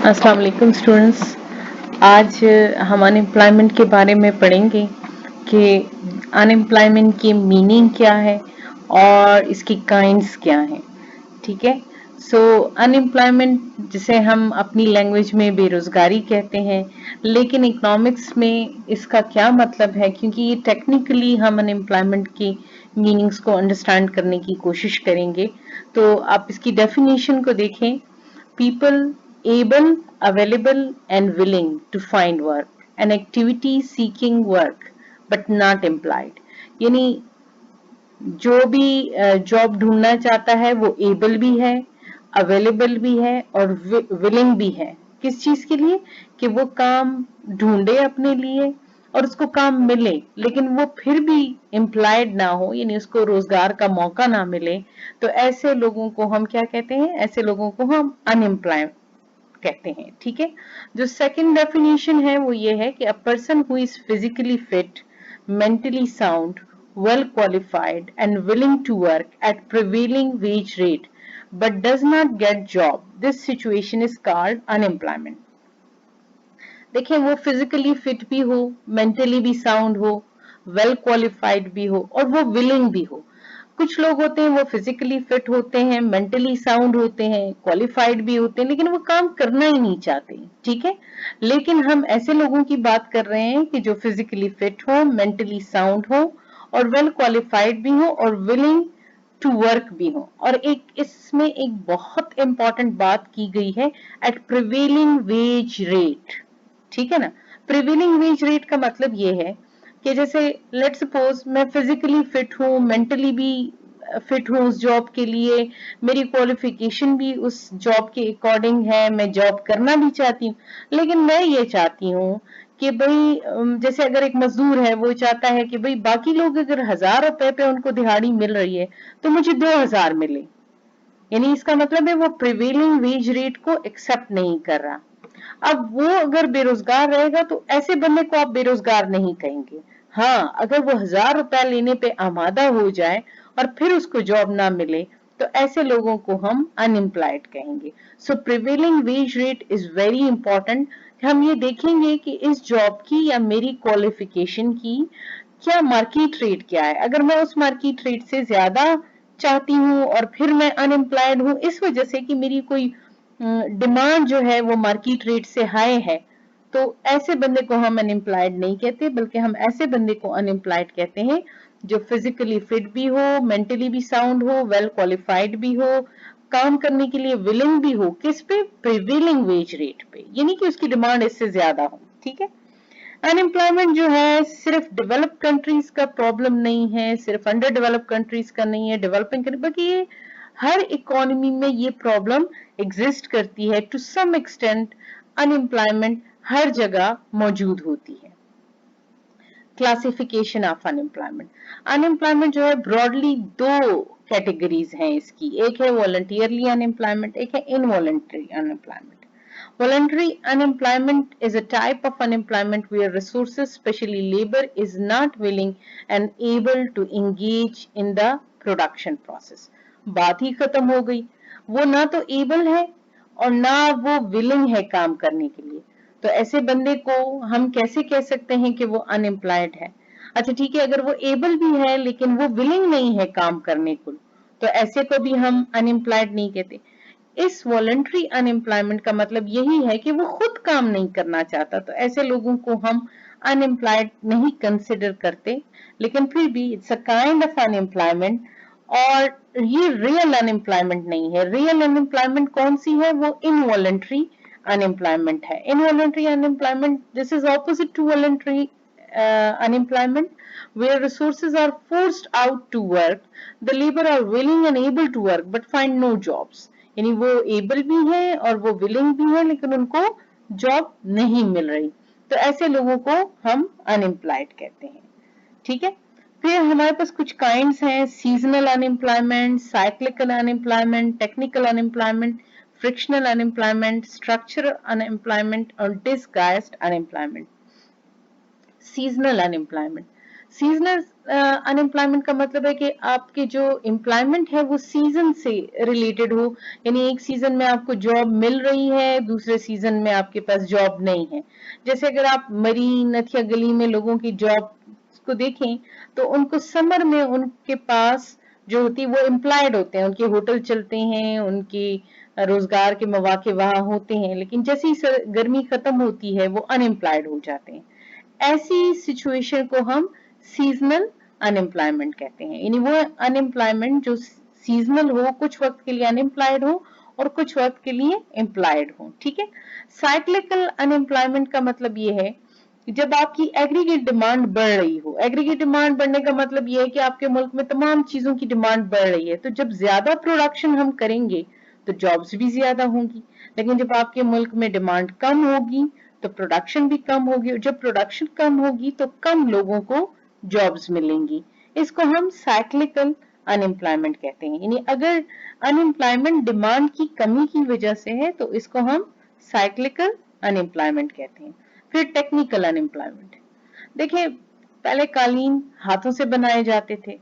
अस्सलाम वालेकुम स्टूडेंट्स। आज हम अनएम्प्लॉयमेंट के बारे में पढ़ेंगे कि अनएम्प्लॉयमेंट की मीनिंग क्या है और इसकी काइंड्स क्या हैं। ठीक है। सो अनएम्प्लॉयमेंट जिसे हम अपनी लैंग्वेज में बेरोजगारी कहते हैं, लेकिन इकोनॉमिक्स में इसका क्या मतलब है, क्योंकि ये टेक्निकली हम अनएम्प्लॉयमेंट की मीनिंग्स को अंडरस्टैंड करने की कोशिश करेंगे। तो आप इसकी डेफिनेशन को देखें। People able, available and willing to find work, an activity seeking work but not employed। यानी जो भी जॉब ढूंढना चाहता है वो एबल भी है, अवेलेबल भी है और विलिंग भी है। किस चीज के लिए? कि वो काम ढूंढे अपने लिए और उसको काम मिले, लेकिन वो फिर भी एम्प्लॉयड ना हो, यानी उसको रोजगार का मौका ना मिले। तो ऐसे लोगों को हम क्या कहते हैं? ऐसे लोगों को हम अनएम्प्लॉय कहते हैं। ठीक है। जो सेकंड डेफिनेशन है वो ये है कि a person who is physically fit, mentally sound, well qualified and willing to work at prevailing wage rate but does not get job, this situation is called unemployment। देखिए, वो फिजिकली फिट भी हो, mentally भी sound हो, well qualified भी हो और वो विलिंग भी हो। कुछ लोग होते हैं वो फिजिकली फिट होते हैं, मेंटली साउंड होते हैं, क्वालिफाइड भी होते हैं, लेकिन वो काम करना ही नहीं चाहते। ठीक है। लेकिन हम ऐसे लोगों की बात कर रहे हैं कि जो फिजिकली फिट हो, मेंटली साउंड हो और वेल क्वालिफाइड भी हो और विलिंग टू वर्क भी हो। और एक इसमें एक बहुत इंपॉर्टेंट बात की गई है, एट प्रिवेलिंग वेज रेट। ठीक है ना। प्रिवेलिंग वेज रेट का मतलब ये है कि जैसे लेट सपोज मैं फिजिकली फिट हूँ, मेंटली भी फिट हूँ उस जॉब के लिए, मेरी क्वालिफिकेशन भी उस जॉब के अकॉर्डिंग है, मैं जॉब करना भी चाहती हूँ, लेकिन मैं ये चाहती हूँ कि भाई जैसे अगर एक मजदूर है वो चाहता है कि भाई बाकी लोग अगर 1000 रुपए पे उनको दिहाड़ी मिल रही है तो मुझे 2000 मिले। यानी इसका मतलब है वो प्रिवेलिंग वेज रेट को एक्सेप्ट नहीं कर रहा। अब वो अगर बेरोजगार रहेगा तो ऐसे बंदे को आप बेरोजगार नहीं कहेंगे। हाँ, अगर वो 1000 रुपया लेने पे आमादा हो जाए और फिर उसको जॉब ना मिले तो ऐसे लोगों को हम अनएम्प्लॉयड कहेंगे। So prevailing wage rate is very important. हम ये देखेंगे कि इस जॉब की या मेरी क्वालिफिकेशन की क्या मार्केट रेट क्या है। अगर मैं उस मार्केट रेट से ज्यादा चाहती हूँ और फिर मैं अनएम्प्लॉयड हूँ इस वजह से कि मेरी कोई डिमांड जो है वो मार्केट रेट से हाई है, तो ऐसे बंदे को हम अनएम्प्लॉयड नहीं कहते, बल्कि हम ऐसे बंदे को अनएम्प्लॉयड कहते हैं जो फिजिकली फिट भी हो, मेंटली भी साउंड हो, वेल क्वालिफाइड भी हो, काम करने के लिए विलिंग भी हो। किस पे? प्रिवेलिंग वेज रेट पे, यानी कि उसकी डिमांड इससे ज्यादा हो। ठीक है। अनएम्प्लॉयमेंट जो है सिर्फ डेवलप्ड कंट्रीज का प्रॉब्लम नहीं है, सिर्फ अंडर डेवलप्ड कंट्रीज का नहीं है, डेवलपिंग कंट्री, बल्कि ये हर इकोनॉमी में ये प्रॉब्लम एग्जिस्ट करती है। टू सम एक्सटेंट अनएम्प्लॉयमेंट हर जगह मौजूद होती है। Classification of unemployment. अनएम्प्लॉयमेंट जो है ब्रॉडली दो कैटेगरीज हैं इसकी। एक है वॉलंटियरली अनएम्प्लॉयमेंट, एक है involuntary unemployment. Voluntary unemployment is a type of unemployment where resources, especially labor, is not willing and able to engage in the production process। बात ही खत्म हो गई। वो ना तो able है और ना वो willing है काम करने के लिए। तो ऐसे बंदे को हम कैसे कह सकते हैं कि वो अनएम्प्लॉयड है? अच्छा ठीक है, अगर वो एबल भी है लेकिन वो विलिंग नहीं है काम करने को, तो ऐसे को भी हम अनएम्प्लॉयड नहीं कहते। इस वॉलंटरी अनएम्प्लॉयमेंट का मतलब यही है कि वो खुद काम नहीं करना चाहता, तो ऐसे लोगों को हम अनएम्प्लॉयड नहीं कंसिडर करते, लेकिन फिर भी it's a kind of unemployment. और ये रियल अनएम्प्लॉयमेंट नहीं है। रियल अनएम्प्लॉयमेंट कौन सी है? वो इनवॉलंटरी अनएम्प्लॉयमेंट है। Involuntary unemployment this is opposite to voluntary unemployment, where resources are forced out to work, the labor are willing and able to work but find no jobs। यानी वो able भी है और वो विलिंग भी है लेकिन उनको जॉब नहीं मिल रही, तो ऐसे लोगों को हम अनएम्प्लॉयड कहते हैं। ठीक है। फिर हमारे पास कुछ काइंड्स हैं, seasonal unemployment, cyclical unemployment, technical unemployment, frictional unemployment, structural unemployment और disguised unemployment. Seasonal unemployment. Seasonal unemployment का मतलब है कि आपके जो एम्प्लॉयमेंट है वो सीजन से रिलेटेड हो, यानी एक सीजन में आपको जॉब मिल रही है, दूसरे सीजन में आपके पास जॉब नहीं है। जैसे अगर आप मरीन अथिया गली में लोगों की जॉब को देखें तो उनको समर में उनके पास जो होती है वो एम्प्लॉयड होते हैं, उनके होटल चलते हैं, उनकी रोजगार के मौके वहां होते हैं, लेकिन जैसे ही गर्मी खत्म होती है वो अनएम्प्लॉयड हो जाते हैं। ऐसी सिचुएशन को हम सीजनल अनएम्प्लॉयमेंट कहते हैं, यानी वो अनएम्प्लॉयमेंट जो सीजनल हो, कुछ वक्त के लिए अनएम्प्लॉयड हो और कुछ वक्त के लिए एम्प्लॉयड हो। ठीक है। साइक्लिकल अनएम्प्लॉयमेंट का मतलब ये है जब आपकी एग्रीगेट डिमांड बढ़ रही हो। एग्रीगेट डिमांड बढ़ने का मतलब ये है कि आपके मुल्क में तमाम चीजों की डिमांड बढ़ रही है, तो जब ज्यादा प्रोडक्शन हम करेंगे तो जॉब्स भी ज्यादा होंगी, लेकिन जब आपके मुल्क में डिमांड कम होगी तो प्रोडक्शन भी कम होगी, और जब प्रोडक्शन कम होगी तो कम लोगों को जॉब्स मिलेंगी। इसको हम साइक्लिकल अनएम्प्लॉयमेंट कहते हैं, यानी अगर अनएम्प्लॉयमेंट डिमांड की कमी की वजह से है तो इसको हम साइक्लिकल अनएम्प्लॉयमेंट कहते हैं। फिर टेक्निकल अनएम्प्लॉयमेंट, देखिए पहले कालीन हाथों से बनाए जाते थे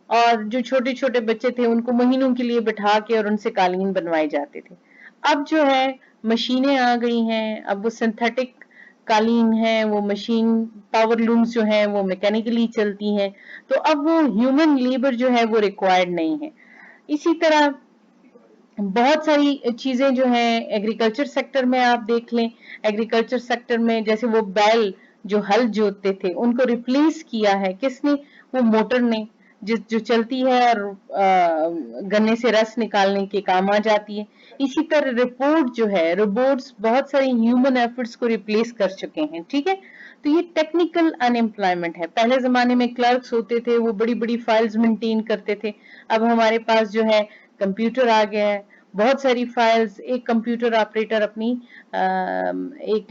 और जो छोटे छोटे बच्चे थे उनको महीनों के लिए बिठा के और उनसे कालीन बनवाए जाते थे। अब जो है मशीनें आ गई हैं, अब वो सिंथेटिक कालीन है, वो मशीन पावर लूम्स जो है वो मैकेनिकली चलती हैं, तो अब वो ह्यूमन लेबर जो है वो रिक्वायर्ड नहीं है। इसी तरह बहुत सारी चीजें जो है एग्रीकल्चर सेक्टर में आप देख लें, एग्रीकल्चर सेक्टर में जैसे वो बैल जो हल जोतते थे उनको रिप्लेस किया है किसने, वो मोटर ने, जो चलती है और गन्ने से रस निकालने के काम आ जाती है। इसी तरह रिपोर्ट जो है, रोबोट्स बहुत सारे ह्यूमन एफर्ट्स को रिप्लेस कर चुके हैं। ठीक है। तो ये टेक्निकल अनएम्प्लॉयमेंट है। पहले जमाने में क्लर्क्स होते थे, वो बड़ी बड़ी फाइल्स मेंटेन करते थे। अब हमारे पास जो है कंप्यूटर आ गया है, बहुत सारी फाइल्स एक कंप्यूटर ऑपरेटर अपनी एक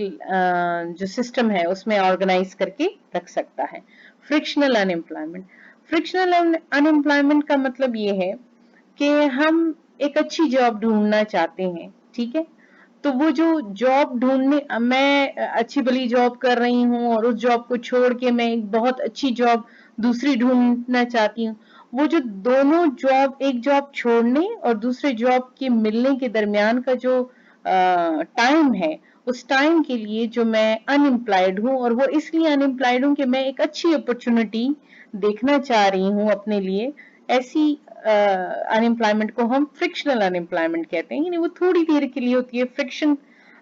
जो सिस्टम है उसमें ऑर्गेनाइज करके रख सकता है। फ्रिक्शनल अनएम्प्लॉयमेंट, फ्रिक्शनल अनएम्प्लॉयमेंट का मतलब ये है कि हम एक अच्छी जॉब ढूंढना चाहते हैं। ठीक है। तो वो जो जॉब ढूंढने, मैं अच्छी भली जॉब कर रही हूँ और उस जॉब को छोड़ के मैं एक बहुत अच्छी जॉब दूसरी ढूंढना चाहती हूँ, वो जो दोनों जॉब, एक जॉब छोड़ने और दूसरे जॉब के मिलने के दरमियान का जो टाइम है, उस टाइम के लिए जो मैं अनएम्प्लॉयड हूँ, और वो इसलिए अनएम्प्लॉयड हूँ कि मैं एक अच्छी अपॉर्चुनिटी देखना चाह रही हूँ अपने लिए, ऐसी अनएम्प्लॉयमेंट को हम फ्रिक्शनल अनएम्प्लॉयमेंट कहते हैं, यानी वो थोड़ी देर के लिए होती है। फ्रिक्शन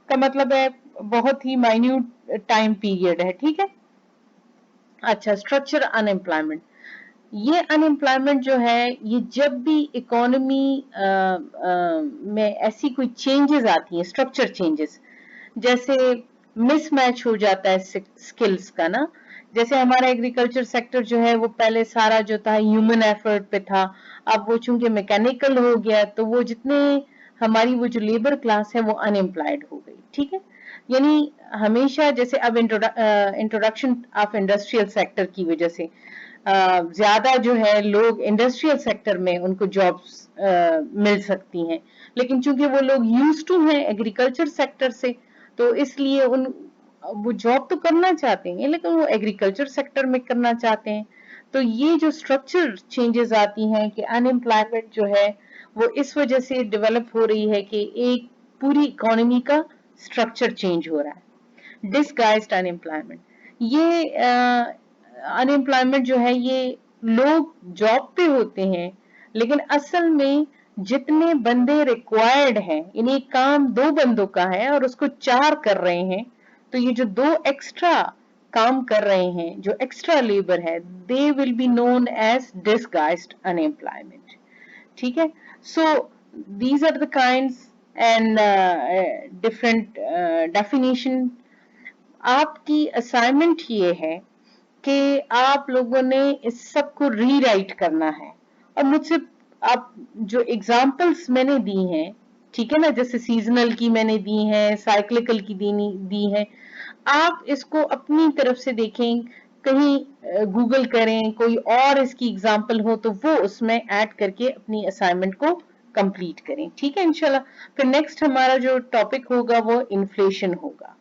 का मतलब है बहुत ही माइन्यूट टाइम पीरियड है। ठीक है। अच्छा, स्ट्रक्चर अनएम्प्लॉयमेंट, ये अनएम्प्लॉयमेंट जो है ये जब भी इकोनॉमी में ऐसी कोई चेंजेस आती हैं, स्ट्रक्चर चेंजेस, जैसे मिसमैच हो जाता है स्किल्स का ना, जैसे हमारा एग्रीकल्चर सेक्टर जो है वो पहले सारा जो था ह्यूमन एफर्ट पे था, अब वो चूंकि मैकेनिकल हो गया तो वो जितने हमारी वो जो लेबर क्लास है वो अनएम्प्लॉयड हो गई। ठीक है। यानी हमेशा जैसे अब इंट्रोडक्शन ऑफ इंडस्ट्रियल सेक्टर की वजह से ज्यादा जो है लोग इंडस्ट्रियल सेक्टर में उनको जॉब्स मिल सकती हैं, लेकिन चूंकि वो लोग यूज टू हैं एग्रीकल्चर सेक्टर से, तो इसलिए उन वो जॉब तो करना चाहते हैं लेकिन वो एग्रीकल्चर सेक्टर में करना चाहते हैं। तो ये जो स्ट्रक्चर चेंजेस आती हैं कि अनएम्प्लॉयमेंट जो है वो इस वजह से डेवलप हो रही है कि एक पूरी इकोनॉमी का स्ट्रक्चर चेंज हो रहा है। डिसगाइज्ड अनएम्प्लॉयमेंट, ये अनएम्प्लॉयमेंट जो है ये लोग जॉब पे होते हैं लेकिन असल में जितने बंदे रिक्वायर्ड हैं, यानी काम दो बंदों का है और उसको चार कर रहे हैं, तो ये जो दो एक्स्ट्रा काम कर रहे हैं, जो एक्स्ट्रा लेबर है, they will be known as disguised unemployment. ठीक है। So these are the kinds and different definition. आपकी असाइनमेंट ये है कि आप लोगों ने इस सब को रीराइट करना है, और मुझसे आप जो एग्जाम्पल्स मैंने दी हैं, ठीक है ना, जैसे सीजनल की मैंने दी है, साइक्लिकल की दी है, आप इसको अपनी तरफ से देखें, कहीं गूगल करें, कोई और इसकी एग्जाम्पल हो तो वो उसमें ऐड करके अपनी असाइनमेंट को कंप्लीट करें। ठीक है। इंशाल्लाह फिर नेक्स्ट हमारा जो टॉपिक होगा वो इन्फ्लेशन होगा।